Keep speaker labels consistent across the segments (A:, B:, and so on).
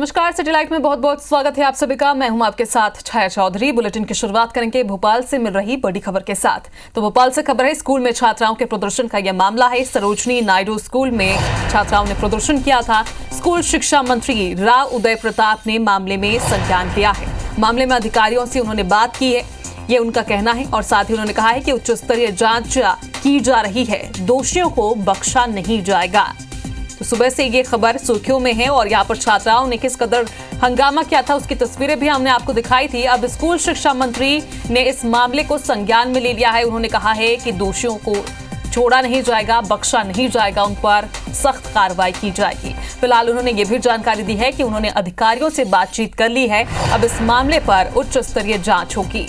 A: नमस्कार, सैटेलाइट में बहुत बहुत स्वागत है आप सभी का। मैं हूं आपके साथ छाया चौधरी। बुलेटिन की शुरुआत करेंगे भोपाल से मिल रही बड़ी खबर के साथ। तो भोपाल से खबर है, स्कूल में छात्राओं के प्रदर्शन का यह मामला है। सरोजनी नायडू स्कूल में छात्राओं ने प्रदर्शन किया था। स्कूल शिक्षा मंत्री राव उदय प्रताप ने मामले में संज्ञान लिया है। मामले में अधिकारियों से उन्होंने बात की है, ये उनका कहना है। और साथ ही उन्होंने कहा है कि उच्च स्तरीय जांच की जा रही है, दोषियों को बख्शा नहीं जाएगा। तो सुबह से ये खबर सुर्खियों में है और यहाँ पर छात्राओं ने किस कदर हंगामा किया था उसकी तस्वीरें भी हमने आपको दिखाई थी। अब स्कूल शिक्षा मंत्री ने इस मामले को संज्ञान में ले लिया है। उन्होंने कहा है कि दोषियों को छोड़ा नहीं जाएगा, बख्शा नहीं जाएगा, उन पर सख्त कार्रवाई की जाएगी। फिलहाल उन्होंने ये भी जानकारी दी है कि उन्होंने अधिकारियों से बातचीत कर ली है। अब इस मामले पर उच्च स्तरीय जांच होगी।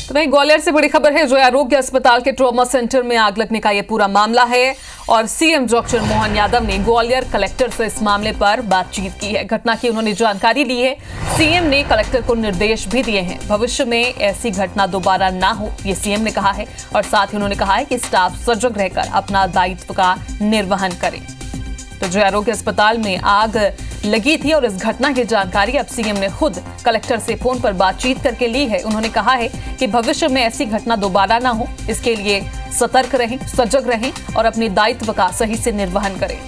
A: तो वहीं ग्वालियर से बड़ी खबर है, जो आरोग्य अस्पताल के ट्रॉमा सेंटर में आग लगने का ये पूरा मामला है। और सीएम डॉक्टर मोहन यादव ने ग्वालियर कलेक्टर से इस मामले पर बातचीत की है। घटना की उन्होंने जानकारी दी है। सीएम ने कलेक्टर को निर्देश भी दिए हैं, भविष्य में ऐसी घटना दोबारा ना हो, ये सीएम ने कहा है। और साथ ही उन्होंने कहा है कि स्टाफ सजग रहकर अपना दायित्व का निर्वहन करे। तो जो आरोग्य अस्पताल में आग लगी थी और इस घटना की जानकारी अब सीएम ने खुद कलेक्टर से फोन पर बातचीत करके ली है। उन्होंने कहा है कि भविष्य में ऐसी घटना दोबारा ना हो, इसके लिए सतर्क रहें, सजग रहें और अपने दायित्व का सही से निर्वहन करें।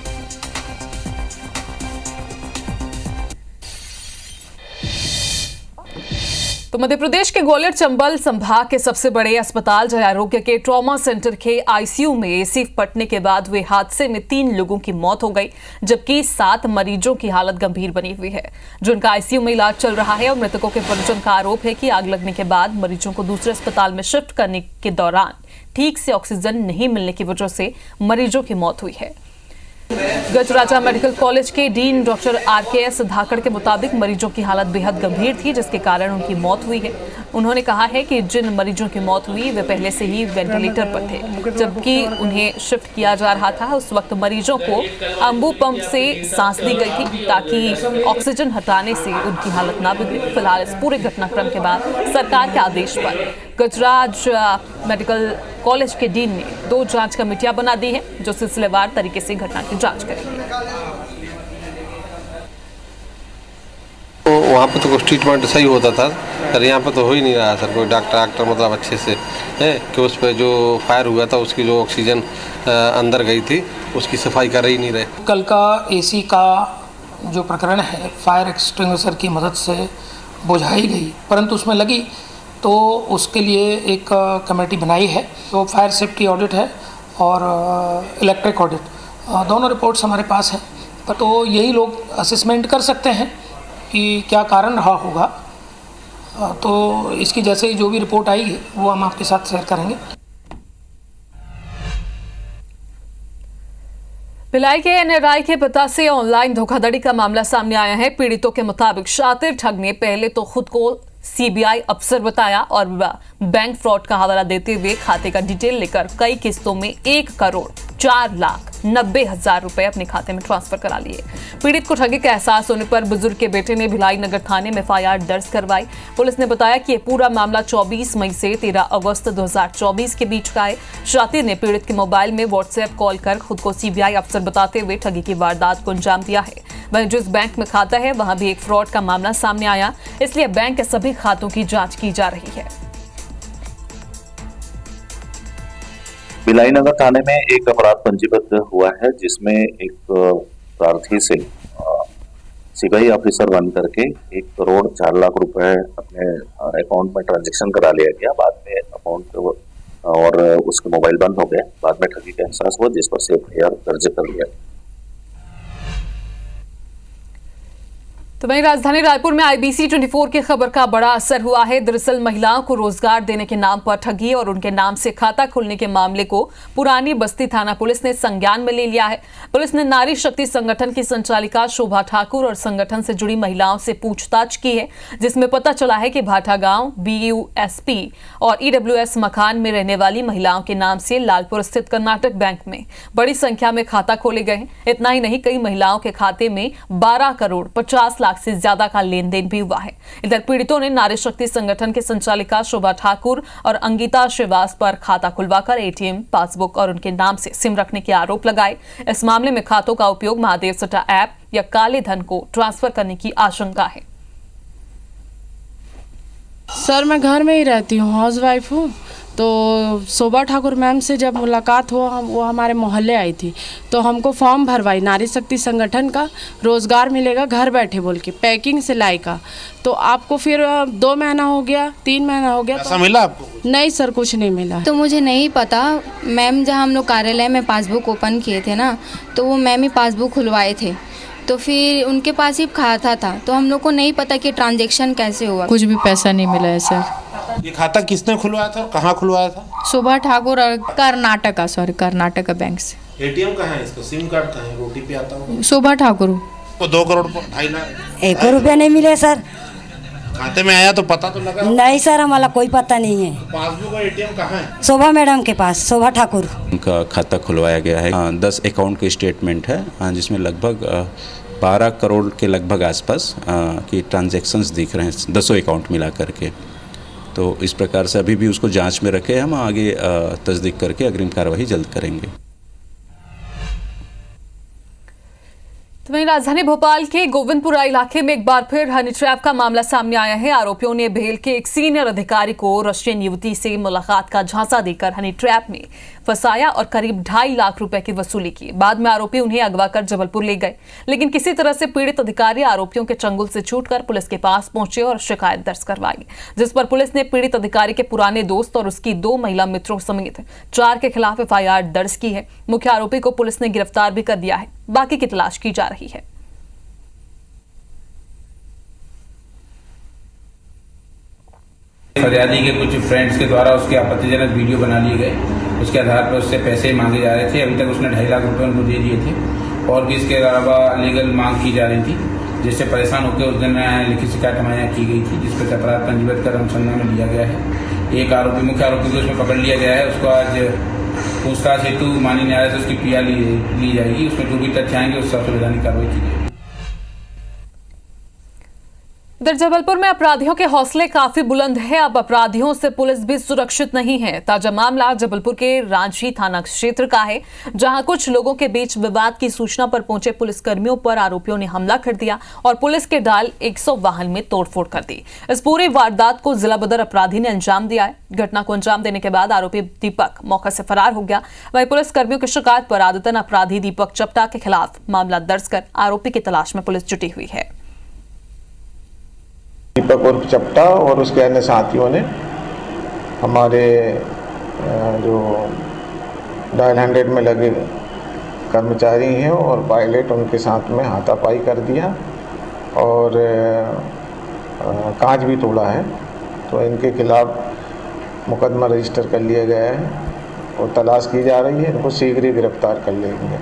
A: तो मध्य प्रदेश के ग्वालियर चंबल संभाग के सबसे बड़े अस्पताल जय आरोग्य के ट्रॉमा सेंटर के आईसीयू में एसी फटने के बाद हुए हादसे में 3 लोगों की मौत हो गई, जबकि 7 मरीजों की हालत गंभीर बनी हुई है, जिनका आईसीयू में इलाज चल रहा है। और मृतकों के परिजन का आरोप है कि आग लगने के बाद मरीजों को दूसरे अस्पताल में शिफ्ट करने के दौरान ठीक से ऑक्सीजन नहीं मिलने की वजह से मरीजों की मौत हुई है। गजराजा मेडिकल कॉलेज के डीन डॉक्टर RKS धाकड़ के मुताबिक मरीजों की हालत बेहद गंभीर थी, जिसके कारण उनकी मौत हुई है। उन्होंने कहा है कि जिन मरीजों की मौत हुई वे पहले से ही वेंटिलेटर पर थे, जबकि उन्हें शिफ्ट किया जा रहा था। उस वक्त मरीजों को अम्बू पंप से सांस दी गई थी ताकि ऑक्सीजन हटाने से उनकी हालत ना बिगड़े। फिलहाल इस पूरे घटनाक्रम के बाद सरकार के आदेश पर गजराज मेडिकल कॉलेज के डीन ने 2 जांच कमेटियां बना दी है, जो सिलसिलेवार तरीके से घटना की जांच करेंगे।
B: तो वहाँ पे तो कुछ ट्रीटमेंट सही होता था, पर यहाँ पे तो हो ही नहीं रहा सर। कोई डॉक्टर मतलब अच्छे से है कि उस पर जो फायर हुआ था उसकी जो ऑक्सीजन अंदर गई थी उसकी सफाई कर ही नहीं रहे।
C: कल का एसी का जो प्रकरण है फायर एक्सटिंग्विशर की मदद से बुझाई गई, परंतु उसमें लगी तो उसके लिए एक कमेटी बनाई है। तो फायर सेफ्टी ऑडिट है और इलेक्ट्रिक ऑडिट, दोनों रिपोर्ट्स हमारे पास हैं। तो यही लोग असेसमेंट कर सकते हैं कि क्या कारण रहा होगा। तो इसकी जैसे ही जो भी रिपोर्ट आएगी वो हम आपके साथ शेयर करेंगे।
A: भिलाई के NRI के पिता से ऑनलाइन धोखाधड़ी का मामला सामने आया है। पीड़ितों के मुताबिक शातिर ठग ने पहले तो खुद को CBI अफसर बताया और बैंक फ्रॉड का हवाला देते हुए खाते का डिटेल लेकर कई किस्तों में 1,04,90,000 रुपए अपने खाते में ट्रांसफर करा लिए। पीड़ित को ठगी का एहसास होने पर बुजुर्ग के बेटे ने भिलाई नगर थाने में FIR दर्ज करवाई। पुलिस ने बताया कि ये पूरा मामला 24 मई से 13 अगस्त 2024 के बीच का है। शातिर ने पीड़ित के मोबाइल में WhatsApp कॉल कर खुद को CBI अफसर बताते हुए ठगी की वारदात को अंजाम दिया है। वहीं जिस बैंक में खाता है वहां भी एक फ्रॉड का मामला सामने आया, इसलिए बैंक के सभी खातों की जांच की जा रही है।
D: भिलाई नगर थाने में एक अपराध पंजीबद्ध हुआ है, जिसमें एक प्रार्थी से CBI ऑफिसर बन करके 1,04,00,000 रुपए अपने अकाउंट में ट्रांजैक्शन करा लिया गया। बाद में अकाउंट और उसके मोबाइल बंद हो गए। बाद में ठगी का एहसास हुआ, जिस पर से FIR दर्ज कर लिया।
A: तो वहीं राजधानी रायपुर में IBC 24 की खबर का बड़ा असर हुआ है। दरअसल महिलाओं को रोजगार देने के नाम पर ठगी और उनके नाम से खाता खोलने के मामले को पुरानी बस्ती थाना पुलिस ने संज्ञान में ले लिया है। पुलिस ने नारी शक्ति संगठन की संचालिका शोभा ठाकुर और संगठन से जुड़ी महिलाओं से पूछताछ की है, जिसमें पता चला है कि भाटा गांव BUSP और EWS मकान में रहने वाली महिलाओं के नाम से लालपुर स्थित कर्नाटक बैंक में बड़ी संख्या में खाता खोले गए हैं। इतना ही नहीं, कई महिलाओं के खाते में 12 करोड़ 50 लाख लाख से ज्यादा का लेन देन भी हुआ है। इधर पीड़ितों ने नारी शक्ति संगठन के संचालिका शोभा ठाकुर और अंकिता श्रीवास पर खाता खुलवाकर एटीएम, पासबुक और उनके नाम से सिम रखने के आरोप लगाए। इस मामले में खातों का उपयोग महादेव सट्टा ऐप या काले धन को ट्रांसफर करने की आशंका है।
E: सर मैं घर में ही रहती हूँ, हाउसवाइफ हूँ। तो शोभा ठाकुर मैम से जब मुलाकात हुआ, वो हमारे मोहल्ले आई थी, तो हमको फॉर्म भरवाई नारी शक्ति संगठन का, रोज़गार मिलेगा घर बैठे बोल के, पैकिंग सिलाई का। तो आपको फिर 2 महीना हो गया, 3 महीना हो गया।
F: ऐसा मिला आपको?
E: नहीं सर, कुछ नहीं मिला।
G: तो मुझे नहीं पता मैम, जहाँ हम लोग कार्यालय में पासबुक ओपन किए थे ना, तो वो मैम ही पासबुक खुलवाए थे, तो फिर उनके पास ही खाता था, तो हम लोग को नहीं पता कि ट्रांजैक्शन कैसे हुआ।
H: कुछ भी पैसा नहीं मिला है सर।
F: ये खाता किसने खुलवाया था, कहाँ खुलवाया था?
H: शोभा ठाकुर और कर्नाटका बैंक से।
F: एटीएम कहाँ है इसका, सिम कार्ड कहाँ है, ओटीपी आता हो?
H: शोभा ठाकुर
F: तो 2 करोड़ 2.5 लाख
I: 1 रुपया नहीं मिले सर।
F: खाते में आया तो पता तो लगा?
I: नहीं सर, हमारा कोई पता नहीं है।
F: पासबुक और एटीएम कहाँ है?
I: शोभा मैडम के पास, शोभा ठाकुर।
J: उनका खाता खुलवाया गया है। 10 अकाउंट के स्टेटमेंट है, जिसमें लगभग 12 करोड़ के लगभग आसपास की ट्रांजैक्शंस दिख रहे हैं, 10 अकाउंट मिला करके। तो इस प्रकार से अभी भी उसको जांच में रखे, हम आगे तस्दीक करके अग्रिम कार्रवाई जल्द करेंगे।
A: तो वहीं राजधानी भोपाल के गोविंदपुरा इलाके में एक बार फिर हनी ट्रैप का मामला सामने आया है। आरोपियों ने भेल के एक सीनियर अधिकारी को रशियन युवती से मुलाकात का झांसा देकर हनी ट्रैप में फंसाया और करीब 2.5 लाख रुपए की वसूली की। बाद में आरोपी उन्हें अगवा कर जबलपुर ले गए, लेकिन किसी तरह से पीड़ित अधिकारी आरोपियों के चंगुल से छूटकर पुलिस के पास पहुंचे और शिकायत दर्ज करवाई, जिस पर पुलिस ने पीड़ित अधिकारी के पुराने दोस्त और उसकी 2 महिला मित्रों समेत 4 के खिलाफ एफआईआर दर्ज की है। मुख्य आरोपी को पुलिस ने गिरफ्तार भी कर दिया है, बाकी की तलाश की जा रही है।
K: फरियादी के कुछ फ्रेंड्स के द्वारा उसके आपत्तिजनक वीडियो बना लिए गए, उसके आधार पर उससे पैसे मांगे जा रहे थे। अभी तक उसने 2.5 लाख रुपए उनको दे दिए थे और भी इसके अलावा लीगल मांग की जा रही थी, जिससे परेशान होकर उस दिन लिखित शिकायत हमारे यहाँ की गई थी, जिस पर अपराध पंजीबद्ध कर अनुसंधान में लिया गया है। एक आरोपी, मुख्य आरोपी को उसमें पकड़ लिया गया है। उसको आज पूछताछ हेतु माननीय न्यायालय से उसकी पीआर ली जाएगी। उसमें जो भी तथ्य आएंगे उस सबसे वैधानिक कार्रवाई की जाएगी।
A: इधर जबलपुर में अपराधियों के हौसले काफी बुलंद है। अब अपराधियों से पुलिस भी सुरक्षित नहीं है। ताजा मामला जबलपुर के रांची थाना क्षेत्र का है, जहां कुछ लोगों के बीच विवाद की सूचना पर पहुंचे पुलिसकर्मियों पर आरोपियों ने हमला कर दिया और पुलिस के डाल 100 वाहन में तोड़फोड़ कर दी। इस पूरी वारदात को जिला बदर अपराधी ने अंजाम दिया है। घटना को अंजाम देने के बाद आरोपी दीपक मौका से फरार हो गया। वहीं पुलिसकर्मियों की शिकायत पर आदतन अपराधी दीपक चपटा के खिलाफ मामला दर्ज कर आरोपी की तलाश में पुलिस जुटी हुई है।
L: दीपक उर्फ चपटा और उसके अन्य साथियों ने हमारे जो डायल 100 में लगे कर्मचारी हैं और पायलट, उनके साथ में हाथापाई कर दिया और कांच भी तोड़ा है। तो इनके खिलाफ मुकदमा रजिस्टर कर लिया गया है और तलाश की जा रही है। इनको शीघ्र ही गिरफ्तार कर लेंगे।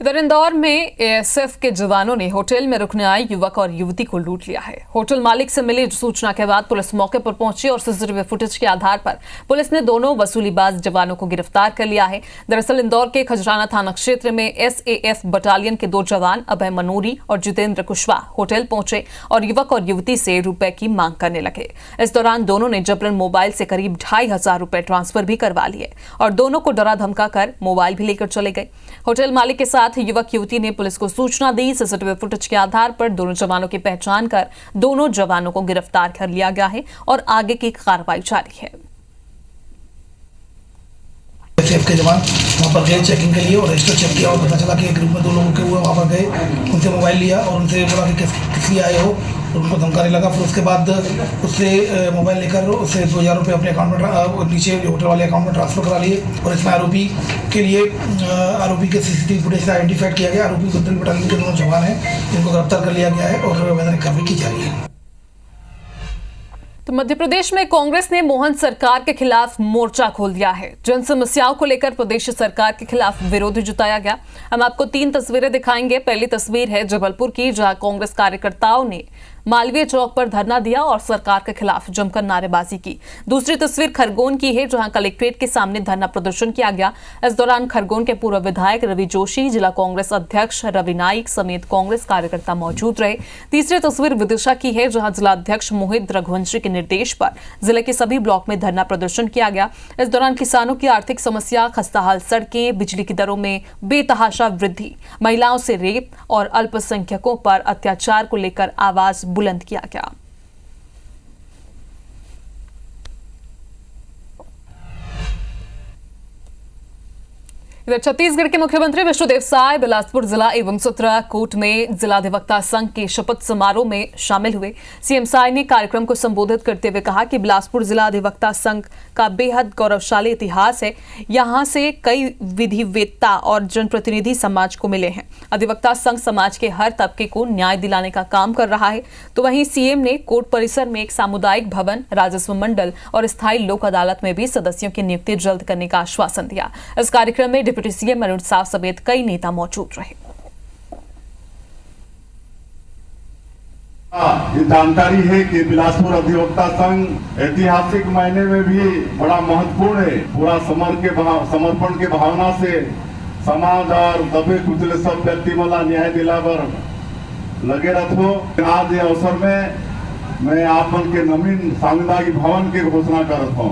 A: इधर इंदौर में एएसएफ के जवानों ने होटल में रुकने आए युवक और युवती को लूट लिया है। होटल मालिक से मिली सूचना के बाद पुलिस मौके पर पहुंची और सीसीटीवी फुटेज के आधार पर पुलिस ने दोनों वसूलीबाज जवानों को गिरफ्तार कर लिया है। दरअसल इंदौर के खजराना थाना क्षेत्र में एसएएफ बटालियन के 2 जवान अभय मनोरी और जितेंद्र कुशवाहा होटल पहुंचे और युवक और युवती से रुपए की मांग करने लगे। इस दौरान दोनों ने जबरन मोबाइल से करीब 2500 रुपए ट्रांसफर भी करवा लिए और दोनों को डरा धमका कर मोबाइल भी लेकर चले गए। होटल मालिक के साथ युवक युवती ने पुलिस को सूचना दी। सीसीटीवी फुटेज के आधार पर दोनों जवानों की पहचान कर दोनों जवानों को गिरफ्तार कर लिया गया है और आगे की कार्रवाई जारी है।
C: एसएफ के जवान वहाँ पर गए चेकिंग के लिए और रजिस्टर चेक किया और पता चला कि एक ग्रुप में 2 लोगों के हुए। वहाँ पर गए, उनसे मोबाइल लिया और उनसे बोला कि किस लिए आए हो, उनको धमकाने लगा। फिर उसके बाद उससे मोबाइल लेकर उससे 2000 रुपये अपने अकाउंट में नीचे होटल वाले अकाउंट में ट्रांसफर करा लिए और इसमें आरोपी के लिए आरोपी के सीसीटीवी फुटेज से आइडेंटिफाइड किया गया। आरोपी गुजरात बटालियन के दोनों जवान हैं, जिनको गिरफ्तार कर लिया गया है और वैधानिक कार्रवाई की जा रही है।
A: तो मध्य प्रदेश में कांग्रेस ने मोहन सरकार के खिलाफ मोर्चा खोल दिया है। जन समस्याओं को लेकर प्रदेश सरकार के खिलाफ विरोध जताया गया। हम आपको 3 तस्वीरें दिखाएंगे। पहली तस्वीर है जबलपुर की, जहां कांग्रेस कार्यकर्ताओं ने मालवीय चौक पर धरना दिया और सरकार के खिलाफ जमकर नारेबाजी की। दूसरी तस्वीर खरगोन की है, जहां कलेक्ट्रेट के सामने धरना प्रदर्शन किया गया। इस दौरान खरगोन के पूर्व विधायक रवि जोशी, जिला कांग्रेस अध्यक्ष रवि नाइक समेत कांग्रेस कार्यकर्ता मौजूद रहे। तीसरी तस्वीर विदिशा की है, जहां जिला अध्यक्ष मोहित रघुवंशी के निर्देश पर जिले के सभी ब्लॉक में धरना प्रदर्शन किया गया। इस दौरान किसानों की आर्थिक समस्या, खस्ताहाल सड़कें, बिजली की दरों में बेतहाशा वृद्धि, महिलाओं से रेप और अल्पसंख्यकों पर अत्याचार को लेकर आवाज बुलंद किया गया। इधर छत्तीसगढ़ के मुख्यमंत्री विष्णुदेव साय बिलासपुर जिला एवं चित्रकूट में जिला अधिवक्ता संघ के शपथ समारोह में शामिल हुए। सीएम साय ने कार्यक्रम को संबोधित करते हुए कहा कि बिलासपुर जिला अधिवक्ता संघ का बेहद गौरवशाली इतिहास है। यहां से कई विधिवेत्ता और जनप्रतिनिधि समाज को मिले हैं। अधिवक्ता संघ समाज के हर तबके को न्याय दिलाने का काम कर रहा है। तो वहीं सीएम ने कोर्ट परिसर में एक सामुदायिक भवन, राजस्व मंडल और स्थायी लोक अदालत में भी सदस्यों की नियुक्ति जल्द करने का आश्वासन दिया। इस कार्यक्रम में डिप्टी सीएम अरुण साव समेत कई नेता मौजूद रहे।
M: ये जानकारी है कि बिलासपुर अधिवक्ता संघ ऐतिहासिक मायने में भी बड़ा महत्वपूर्ण है। पूरा समर्पण के भावना से समाज और दबे कुचले सब व्यक्ति वाला न्याय दिलावर लगे रहो। आज ये अवसर में मैं आपन के नवीन सामुदायिक भवन की घोषणा करत हूँ।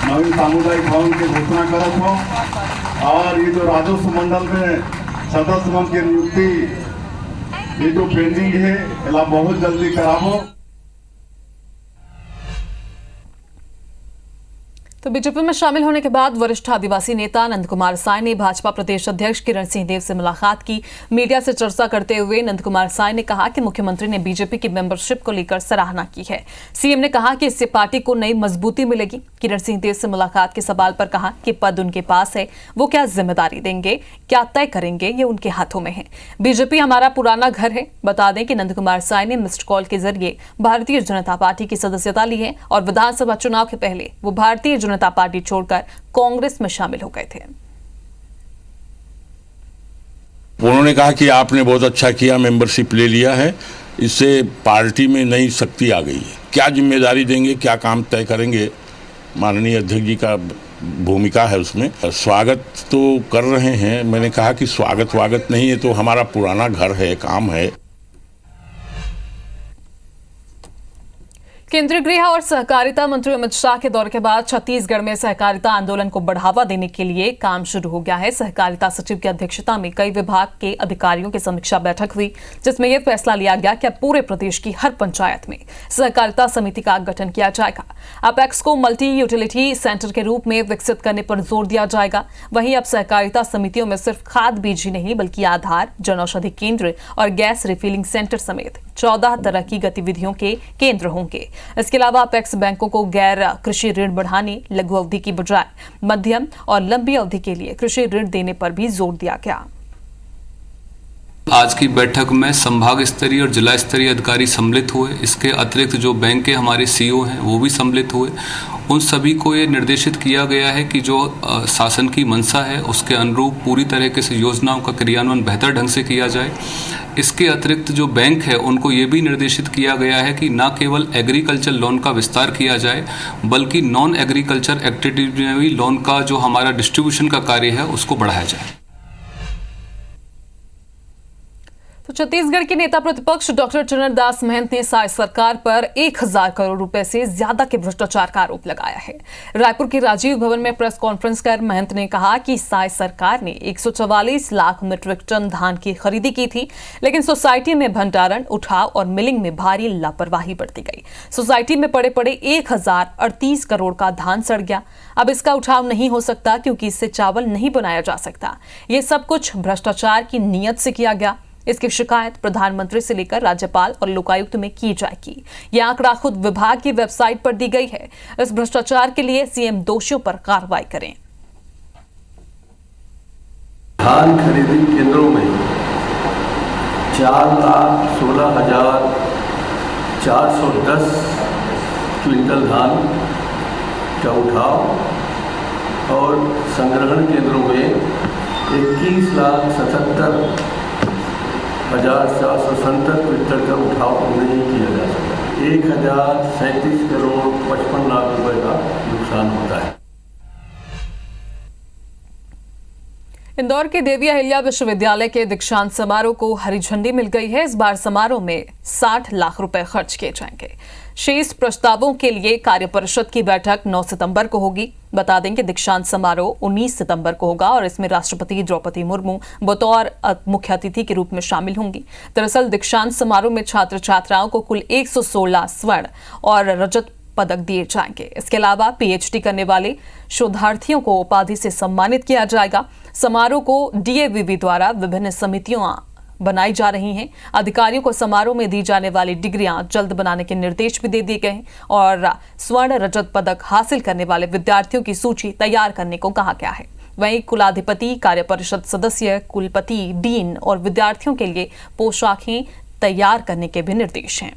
M: नवीन सामुदायिक भवन की घोषणा करत हूँ। और ये जो राजस्व मंडल में सदस्य मन की नियुक्ति ये जो पेंडिंग है इला बहुत जल्दी करावो।
A: तो बीजेपी में शामिल होने के बाद वरिष्ठ आदिवासी नेता नंद कुमार साय ने भाजपा प्रदेश अध्यक्ष किरण सिंहदेव से मुलाकात की। मीडिया से चर्चा करते हुए नंद कुमार साय ने कहा कि मुख्यमंत्री ने बीजेपी की मेंबरशिप को लेकर सराहना की है। सीएम ने कहा कि इससे पार्टी को नई मजबूती मिलेगी। किरण सिंहदेव से मुलाकात के सवाल पर कहा कि पद उनके पास है, वो क्या जिम्मेदारी देंगे, क्या तय करेंगे, ये उनके हाथों में है। बीजेपी हमारा पुराना घर है। बता दें कि नंद कुमार साय ने मिस्ड कॉल के जरिए भारतीय जनता पार्टी की सदस्यता ली है और विधानसभा चुनाव के पहले वो भारतीय जनता पार्टी छोड़कर कांग्रेस में शामिल हो गए थे।
N: उन्होंने कहा कि आपने बहुत अच्छा किया, मेंबरशिप ले लिया है, इससे पार्टी में नई शक्ति आ गई है। क्या जिम्मेदारी देंगे, क्या काम तय करेंगे, माननीय अध्यक्ष जी का भूमिका है उसमें। स्वागत तो कर रहे हैं। मैंने कहा कि स्वागत नहीं है, तो हमारा पुराना घर है, काम है।
A: केंद्रीय गृह और सहकारिता मंत्री अमित शाह के दौरे के बाद छत्तीसगढ़ में सहकारिता आंदोलन को बढ़ावा देने के लिए काम शुरू हो गया है। सहकारिता सचिव की अध्यक्षता में कई विभाग के अधिकारियों की समीक्षा बैठक हुई, जिसमें यह फैसला लिया गया कि अब पूरे प्रदेश की हर पंचायत में सहकारिता समिति का गठन किया जाएगा। अपेक्स को मल्टी यूटिलिटी सेंटर के रूप में विकसित करने पर जोर दिया जाएगा। वहीं अब सहकारिता समितियों में सिर्फ खाद बीज ही नहीं बल्कि आधार, जनौषधि केंद्र और गैस रिफिलिंग सेंटर समेत 14 तरह की गतिविधियों के केंद्र होंगे। इसके अलावा अपेक्स बैंकों को गैर कृषि ऋण बढ़ाने, लघु अवधि की बजाय मध्यम और लंबी अवधि के लिए कृषि ऋण देने पर भी जोर दिया गया।
O: आज की बैठक में संभाग स्तरीय और जिला स्तरीय अधिकारी सम्मिलित हुए। इसके अतिरिक्त जो बैंक के हमारे सीईओ हैं वो भी सम्मिलित हुए। उन सभी को ये निर्देशित किया गया है कि जो शासन की मंशा है उसके अनुरूप पूरी तरीके से योजनाओं का क्रियान्वयन बेहतर ढंग से किया जाए। इसके अतिरिक्त जो बैंक है उनको ये भी निर्देशित किया गया है कि न केवल एग्रीकल्चर लोन का विस्तार किया जाए बल्कि नॉन एग्रीकल्चर एक्टिविटी में भी लोन का जो हमारा डिस्ट्रीब्यूशन का कार्य है उसको बढ़ाया जाए।
A: तो छत्तीसगढ़ के नेता प्रतिपक्ष डॉक्टर चरणदास महंत ने साय सरकार पर 1000 करोड़ रुपए से ज्यादा के भ्रष्टाचार का आरोप लगाया है। रायपुर के राजीव भवन में प्रेस कॉन्फ्रेंस कर महंत ने कहा कि साय सरकार ने 144 लाख मीट्रिक टन धान की खरीदी की थी, लेकिन सोसाइटी में भंडारण, उठाव और मिलिंग में भारी लापरवाही बरती गई। सोसाइटी में पड़े 1038 करोड़ का धान सड़ गया। अब इसका उठाव नहीं हो सकता क्योंकि इससे चावल नहीं बनाया जा सकता। ये सब कुछ भ्रष्टाचार की नीयत से किया गया। इसकी शिकायत प्रधानमंत्री से लेकर राज्यपाल और लोकायुक्त में की जाएगी। यह आंकड़ा खुद विभाग की वेबसाइट पर दी गई है। इस भ्रष्टाचार के लिए सीएम दोषियों पर कार्रवाई करें।
P: धान खरीदी केंद्रों में 4,16,410 क्विंटल धान का उठाव और संग्रहण केंद्रों में 21,77,000 1467 क्विंटल का उठाव नहीं किया जा सका। 1037 करोड़ 55 लाख रुपए का नुकसान होता है।
A: इंदौर के देवी अहिल्या विश्वविद्यालय के दीक्षांत समारोह को हरी झंडी मिल गई है। इस बार समारोह में 60 लाख रुपए खर्च किए जाएंगे। शेष प्रस्तावों के लिए कार्य परिषद की बैठक 9 सितंबर को होगी। बता दें कि दीक्षांत समारोह 19 सितंबर को होगा और इसमें राष्ट्रपति द्रौपदी मुर्मू बतौर मुख्य अतिथि के रूप में शामिल होंगी। दरअसल दीक्षांत समारोह में छात्र छात्राओं को कुल 116 स्वर्ण और रजत पदक दिए जाएंगे। इसके अलावा पीएचडी करने वाले शोधार्थियों को उपाधि से सम्मानित किया जाएगा। समारोह को डीएवीवी द्वारा विभिन्न समितियां बनाई जा रही हैं। अधिकारियों को समारोह में दी जाने वाली डिग्रियां जल्द बनाने के निर्देश भी दे दिए गए हैं और स्वर्ण रजत पदक हासिल करने वाले विद्यार्थियों की सूची तैयार करने को कहा गया है। वहीं कुलाधिपति, कार्य परिषद सदस्य, कुलपति, डीन और विद्यार्थियों के लिए पोशाकें तैयार करने के भी निर्देश हैं।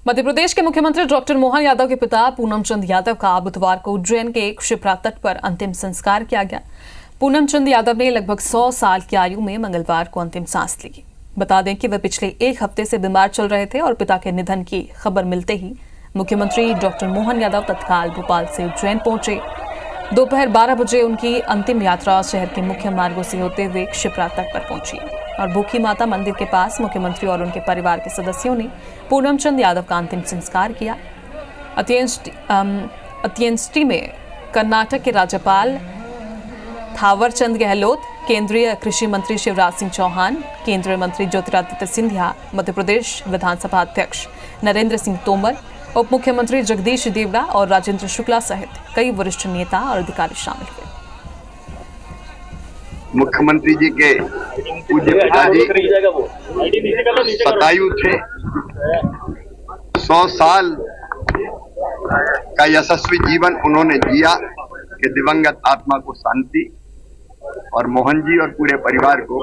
A: मध्य प्रदेश के मुख्यमंत्री डॉक्टर मोहन यादव के पिता पूनम चंद यादव का बुधवार को उज्जैन के शिप्रा तट पर अंतिम संस्कार किया गया। पूनम चंद यादव ने लगभग 100 साल की आयु में मंगलवार को अंतिम सांस ली। बता दें कि वे पिछले एक हफ्ते से बीमार चल रहे थे और पिता के निधन की खबर मिलते ही मुख्यमंत्री डॉक्टर मोहन यादव तत्काल भोपाल से उज्जैन पहुंचे। दोपहर 12 बजे उनकी अंतिम यात्रा शहर के मुख्य मार्गों से होते हुए शिप्रा तट पर पहुंची और भूखी माता मंदिर के पास मुख्यमंत्री और उनके परिवार के सदस्यों ने पूनम चंद यादव का अंतिम संस्कार किया। अंत्येष्टि में कर्नाटक के राज्यपाल थावर चंद गहलोत, केंद्रीय कृषि मंत्री शिवराज सिंह चौहान, केंद्रीय मंत्री ज्योतिरादित्य सिंधिया, मध्य प्रदेश विधानसभा अध्यक्ष नरेंद्र सिंह तोमर, उप मुख्यमंत्री जगदीश देवड़ा और राजेंद्र शुक्ला सहित कई वरिष्ठ नेता और अधिकारी शामिल हुए।
Q: मुख्यमंत्री जी के पूज्य पिताजी शतायु थे। 100 साल का यशस्वी जीवन उन्होंने जिया कि दिवंगत आत्मा को शांति और मोहन जी और पूरे परिवार को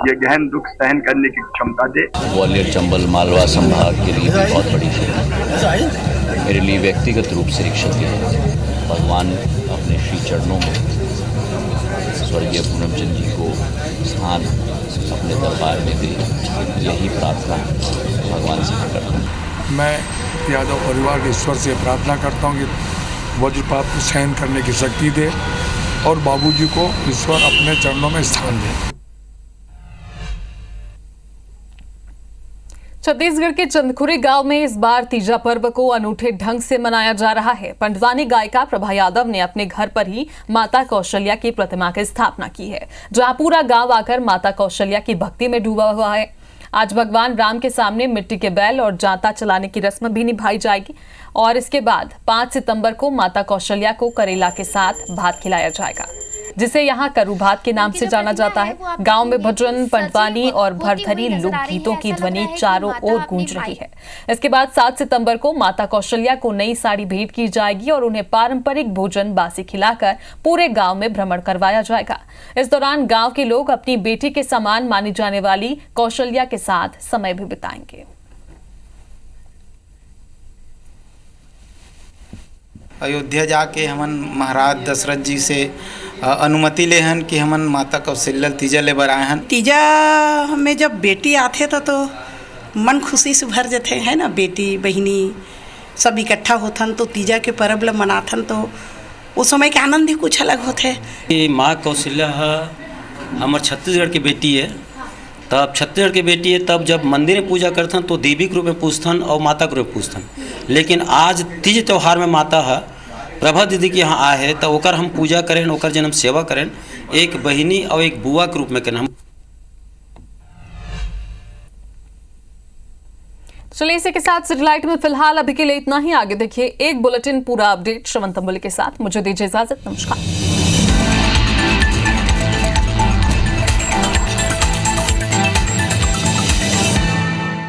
Q: ये गहन दुख सहन करने की क्षमता दे।
R: ग्वालियर, चंबल, मालवा संभाग के लिए भी बहुत बड़ी है। मेरे लिए व्यक्तिगत रूप से एक क्षति है। भगवान अपने श्री चरणों में स्वर्गीय पूनम चंद जी को स्थान अपने दरबार में दे, यही प्रार्थना भगवान से करता हूँ।
S: मैं यादव परिवार के ईश्वर से प्रार्थना करता हूँ कि वज्रपात को सहन करने की शक्ति दे और बाबूजी को ईश्वर अपने चरणों में स्थान दे।
A: छत्तीसगढ़ के चंदखुरी गांव में इस बार तीजा पर्व को अनूठे ढंग से मनाया जा रहा है। पंडवानी गायिका प्रभा यादव ने अपने घर पर ही माता कौशल्या की प्रतिमा की स्थापना की है, जहां पूरा गांव आकर माता कौशल्या की भक्ति में डूबा हुआ है। आज भगवान राम के सामने मिट्टी के बैल और जांता चलाने की रस्म भी निभाई जाएगी और इसके बाद 5 सितंबर को माता कौशल्या को करेला के साथ भात खिलाया जाएगा, जिसे यहाँ करू भात के नाम से जाना जाता है। गांव में भजन, पंडवानी और भरथरी लोकगीतों की ध्वनि चारों ओर गूंज रही है। इसके बाद 7 सितंबर को माता कौशल्या को नई साड़ी भेंट की जाएगी और उन्हें पारंपरिक भोजन बासी खिलाकर पूरे गांव में भ्रमण करवाया जाएगा। इस दौरान गांव के लोग अपनी बेटी के समान मानी जाने वाली कौशल्या के साथ समय भी बिताएंगे।
T: अयोध्या जाके हमन महाराज दशरथ जी से अनुमति ले हन कि हमन माता कौशल्या तीजा ले बर आए हन।
U: तीजा में जब बेटी आथे तो मन खुशी से भर जाते है ना। बेटी बहिनी सब इकट्ठा होथन तो तीजा के पर्व ल मनाथन तो उस समय के आनंद ही कुछ अलग होते है।
V: माँ कौशल्या हमार छत्तीसगढ़ की बेटी है। तब छत्तीसगढ़ की बेटी है, तब जब मंदिर में पूजा करथन तो देवी के रूप में पूजथन और माता के रूप में पूजथन। लेकिन आज तीज त्यौहार में माता है प्रभा दीदी के यहाँ आए है तो ओकर हम पूजा करें, ओकर जन हम सेवा करें, एक बहिनी और एक बुआ के रूप में करें हम।
A: चलिए इसी के साथ सिटीलाइट में फिलहाल अभी के लिए इतना ही। आगे देखिए एक बुलेटिन पूरा अपडेट श्रवण तंबुली के साथ। मुझे दीजिए इजाजत। नमस्कार।